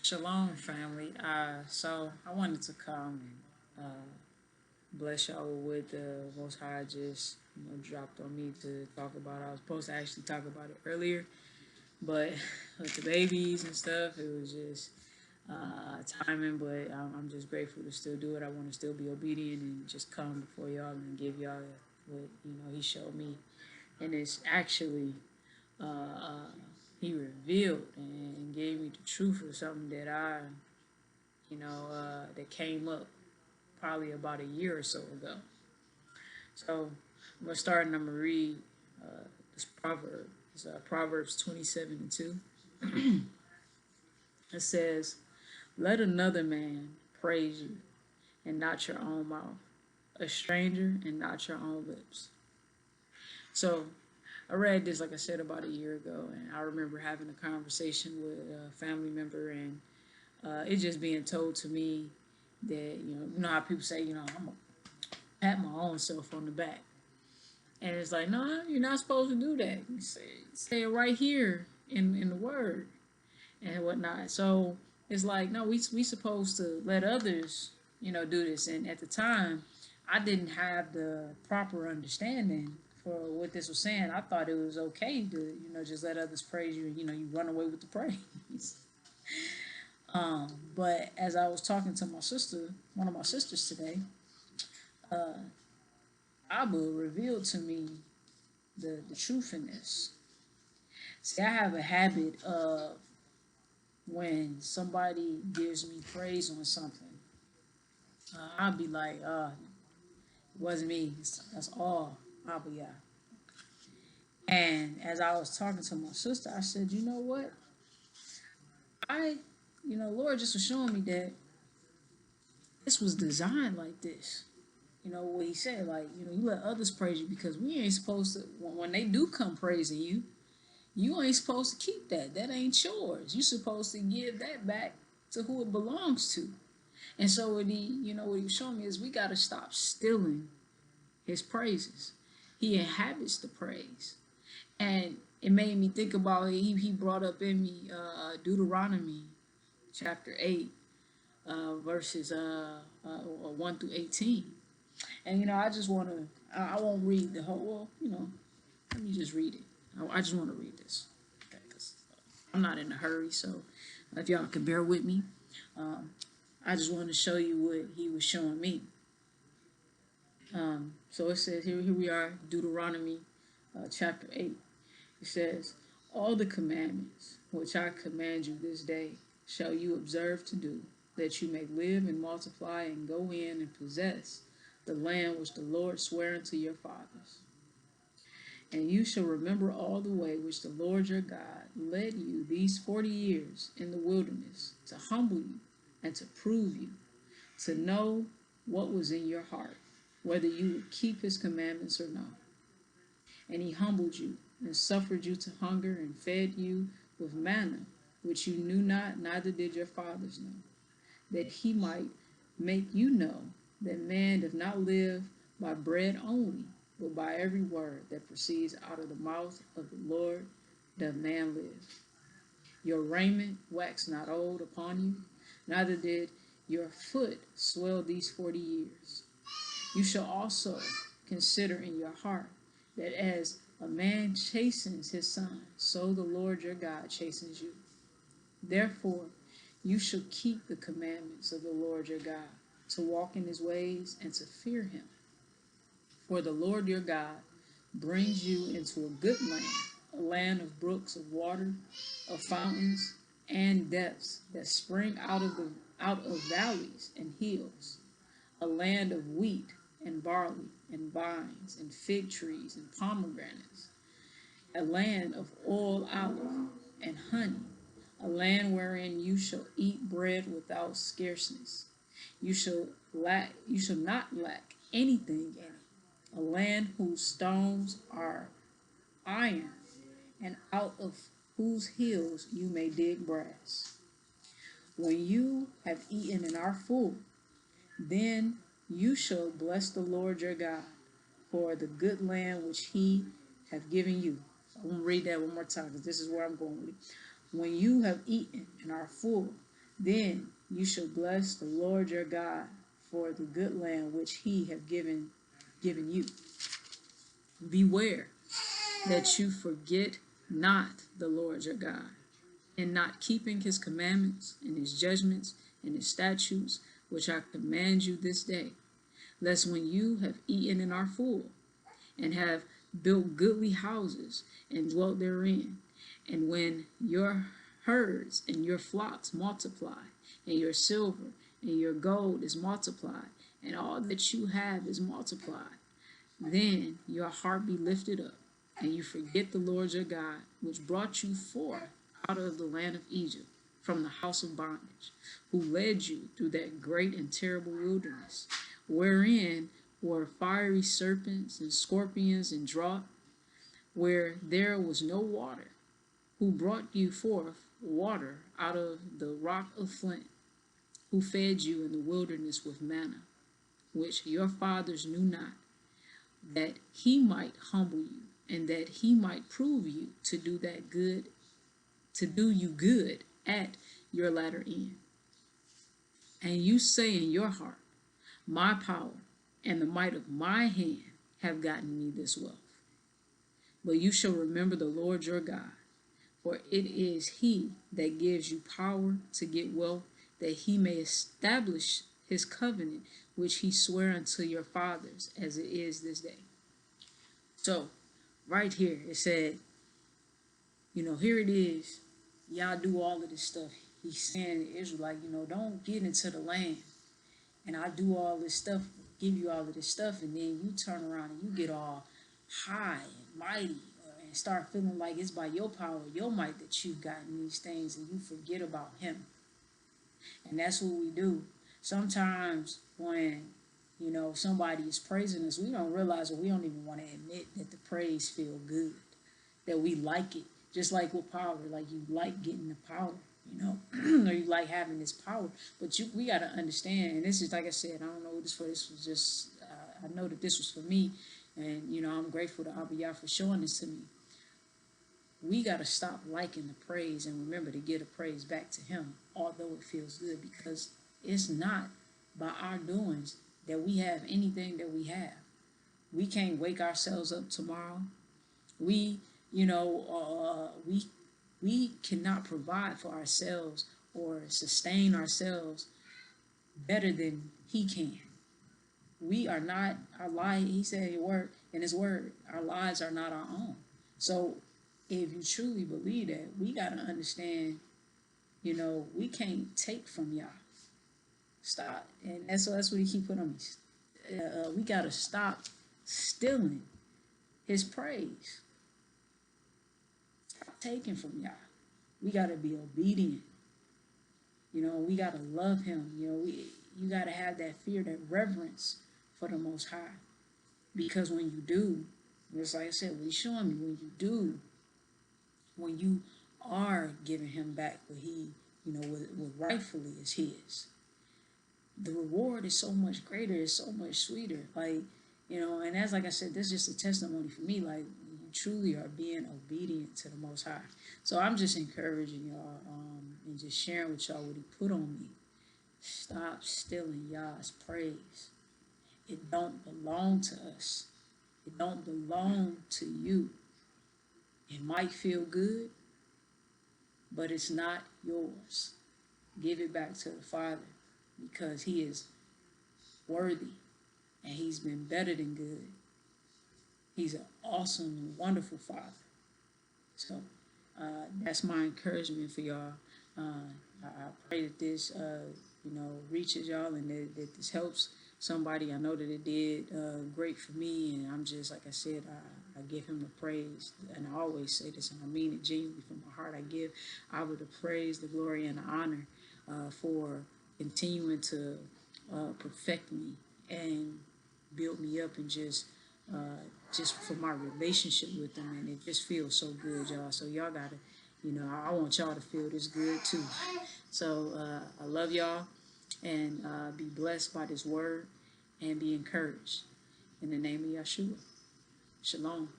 Shalom, family. So I wanted to come and bless y'all with the Most High just dropped on me to talk about. I was supposed to actually talk about it earlier, but with the babies and stuff, it was just timing. But I'm just grateful to still do it. I want to still be obedient and just come before y'all and give y'all what He showed me, and it's actually uh, He revealed and gave me the truth of something that that came up probably about a year or so ago. So I'm gonna start and I'm gonna read this proverb. It's Proverbs 27:2. It says, "Let another man praise you, and not your own mouth; a stranger, and not your own lips." So I read this, like I said, about a year ago, and I remember having a conversation with a family member, and it just being told to me that you know how people say, I'm gonna pat my own self on the back. And it's like, no, you're not supposed to do that. You say it right here in the word and whatnot. So it's like, no, we supposed to let others, do this. And at the time, I didn't have the proper understanding for what this was saying. I thought it was okay to, just let others praise you. You run away with the praise. But as I was talking to my sister, one of my sisters today, Abba revealed to me the truth in this. See, I have a habit of when somebody gives me praise on something, I'll be like, it wasn't me. That's all. I'll be, yeah. And as I was talking to my sister, I said, you know what? I, Lord just was showing me that this was designed like this. What he said, like, you let others praise you because we ain't supposed to, when they do come praising you, you ain't supposed to keep that. That ain't yours. You're supposed to give that back to who it belongs to. And so what he was showing me is we got to stop stealing his praises. He inhabits the praise. And it made me think about he brought up in me Deuteronomy chapter 8, verses 1 through 18. And I just want to, I won't read the whole, let me just read it. I just want to read this. Okay, 'cause I'm not in a hurry, so if y'all can bear with me, um, I just want to show you what he was showing me. So it says, here we are, Deuteronomy chapter 8. It says, "All the commandments which I command you this day shall you observe to do, that you may live and multiply and go in and possess the land which the Lord sware unto your fathers. And you shall remember all the way which the Lord your God led you these 40 years in the wilderness, to humble you and to prove you, to know what was in your heart, whether you would keep his commandments or not. And he humbled you and suffered you to hunger and fed you with manna, which you knew not, neither did your fathers know, that he might make you know that man does not live by bread only, but by every word that proceeds out of the mouth of the Lord doth man live. Your raiment waxed not old upon you, neither did your foot swell these 40 years. You shall also consider in your heart that as a man chastens his son, so the Lord your God chastens you. Therefore, you shall keep the commandments of the Lord your God, to walk in his ways and to fear him. For the Lord your God brings you into a good land, a land of brooks of water, of fountains and depths that spring out of valleys and hills, a land of wheat and barley and vines and fig trees and pomegranates, a land of oil, olive, and honey, a land wherein you shall eat bread without scarceness. You shall not lack anything in it. A land whose stones are iron, and out of whose hills you may dig brass. When you have eaten and are full, then you shall bless the Lord your God for the good land which he hath given you. I'm going to read that one more time because this is where I'm going with it. When you have eaten and are full, Then you shall bless the Lord your God for the good land which he have given you. Beware that you forget not the Lord your God, in not keeping his commandments and his judgments and his statutes, which I command you this day, lest when you have eaten and are full, and have built goodly houses and dwelt therein, and when your herds and your flocks multiply, and your silver and your gold is multiplied, and all that you have is multiplied, then your heart be lifted up, and you forget the Lord your God, which brought you forth out of the land of Egypt, from the house of bondage, who led you through that great and terrible wilderness, wherein were fiery serpents and scorpions and drought, where there was no water, who brought you forth water out of the rock of flint, who fed you in the wilderness with manna, which your fathers knew not, that he might humble you, and that he might prove you to do you good at your latter end. And you say in your heart, my power and the might of my hand have gotten me this wealth. But you shall remember the Lord your God, for it is he that gives you power to get wealth, that he may establish his covenant, which he sware unto your fathers, as it is this day. So, right here, it said, here it is. Y'all do all of this stuff. He's saying to Israel, don't get into the land. And I do all this stuff, give you all of this stuff, and then you turn around and you get all high and mighty and start feeling like it's by your power, your might that you've gotten these things, and you forget about him. And that's what we do. Sometimes when, somebody is praising us, we don't realize, or we don't even want to admit that the praise feel good, that we like it. Just like with power, like you like getting the power, or you like having this power. But we got to understand, and this is, like I said, I don't know what this for. This was just, I know that this was for me, and, I'm grateful to Abiyah for showing this to me. We got to stop liking the praise and remember to give the praise back to him, although it feels good, because it's not by our doings that we have anything that we have. We can't wake ourselves up tomorrow. We, we cannot provide for ourselves or sustain ourselves better than he can. We are not our life. He said in his word, our lives are not our own. So if you truly believe that, we got to understand, we can't take from y'all. Stop. And that's what he keep putting on me. We got to stop stealing his praise. Stop taking from y'all. We got to be obedient. We got to love him. You got to have that fear, that reverence for the Most High. Because when you do, just like I said, what he's showing me, when you are giving him back what he, what rightfully is his, the reward is so much greater, it's so much sweeter. And as like I said, this is just a testimony for me, like you truly are being obedient to the Most High. So I'm just encouraging y'all and just sharing with y'all what he put on me. Stop stealing y'all's praise. It don't belong to us. It don't belong to you. It might feel good, but it's not yours. Give it back to the Father, because he is worthy and he's been better than good. He's an awesome and wonderful Father. So that's my encouragement for y'all. I pray that this, reaches y'all, and that this helps somebody. I know that it did great for me, and I'm just, like I said, I give him the praise, and I always say this, and I mean it genuinely from my heart. I give Abba the praise, the glory, and the honor for continuing to perfect me and build me up, and just for my relationship with them, and it just feels so good, y'all. So y'all gotta, I want y'all to feel this good too. So I love y'all, and be blessed by this word, and be encouraged in the name of Yeshua. Shalom.